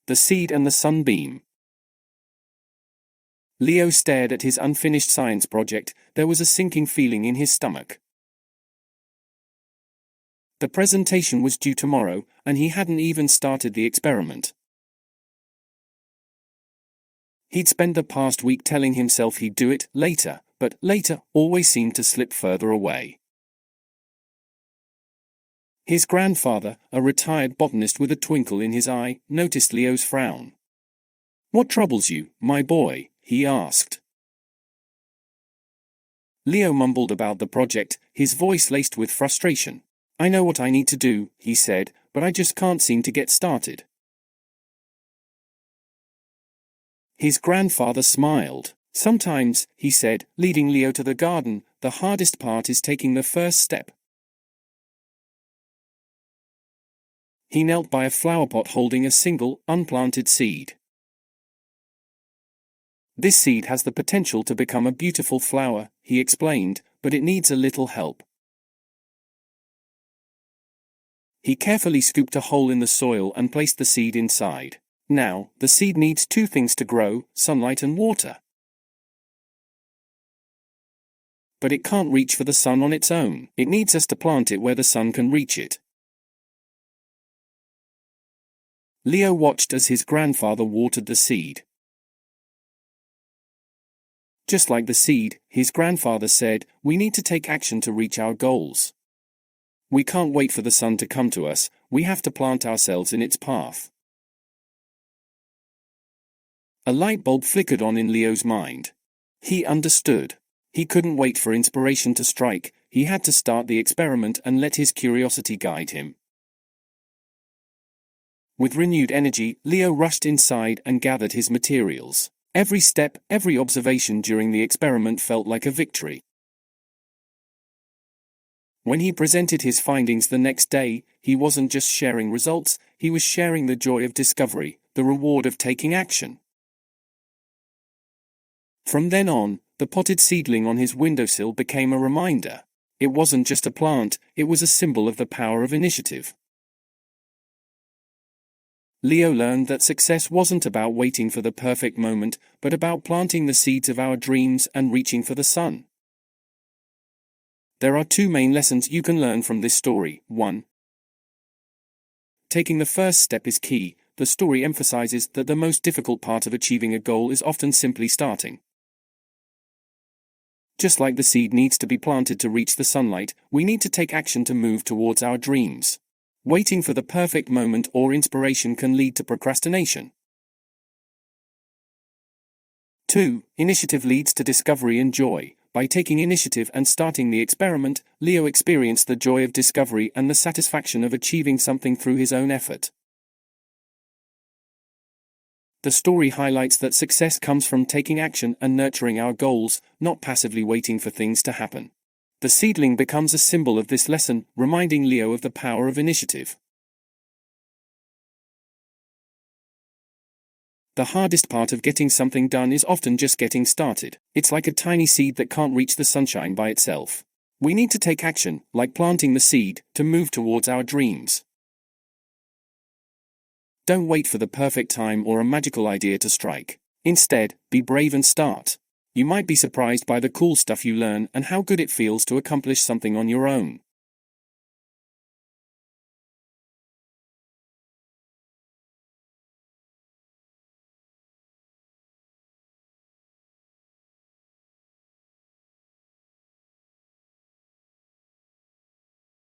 The Seed and the Sunbeam. Leo stared at his unfinished science project. There was a sinking feeling in his stomach. The presentation was due tomorrow, and he hadn't even started the experiment. He'd spent the past week telling himself he'd do it later, but later always seemed to slip further away. His grandfather, a retired botanist with a twinkle in his eye, noticed Leo's frown. "What troubles you, my boy?" he asked. Leo mumbled about the project, his voice laced with frustration. "I know what I need to do," he said, "but I just can't seem to get started." His grandfather smiled. "Sometimes," he said, leading Leo to the garden, "the hardest part is taking the first step." He knelt by a flower pot holding a single, unplanted seed. "This seed has the potential to become a beautiful flower," he explained, "but it needs a little help." He carefully scooped a hole in the soil and placed the seed inside. Now, the seed needs two things to grow: sunlight and water. But it can't reach for the sun on its own. It needs us to plant it where the sun can reach it. Leo watched as his grandfather watered the seed. Just like the seed, his grandfather said, we need to take action to reach our goals. We can't wait for the sun to come to us, we have to plant ourselves in its path. A light bulb flickered on in Leo's mind. He understood. He couldn't wait for inspiration to strike, he had to start the experiment and let his curiosity guide him. With renewed energy, Leo rushed inside and gathered his materials. Every step, every observation during the experiment felt like a victory. When he presented his findings the next day, he wasn't just sharing results, he was sharing the joy of discovery, the reward of taking action. From then on, the potted seedling on his windowsill became a reminder. It wasn't just a plant, it was a symbol of the power of initiative. Leo learned that success wasn't about waiting for the perfect moment, but about planting the seeds of our dreams and reaching for the sun. There are two main lessons you can learn from this story. 1. Taking the first step is key. The story emphasizes that the most difficult part of achieving a goal is often simply starting. Just like the seed needs to be planted to reach the sunlight, we need to take action to move towards our dreams. Waiting for the perfect moment or inspiration can lead to procrastination. 2. Initiative leads to discovery and joy. By taking initiative and starting the experiment, Leo experienced the joy of discovery and the satisfaction of achieving something through his own effort. The story highlights that success comes from taking action and nurturing our goals, not passively waiting for things to happen. The seedling becomes a symbol of this lesson, reminding Leo of the power of initiative. The hardest part of getting something done is often just getting started. It's like a tiny seed that can't reach the sunshine by itself. We need to take action, like planting the seed, to move towards our dreams. Don't wait for the perfect time or a magical idea to strike. Instead, be brave and start. You might be surprised by the cool stuff you learn and how good it feels to accomplish something on your own.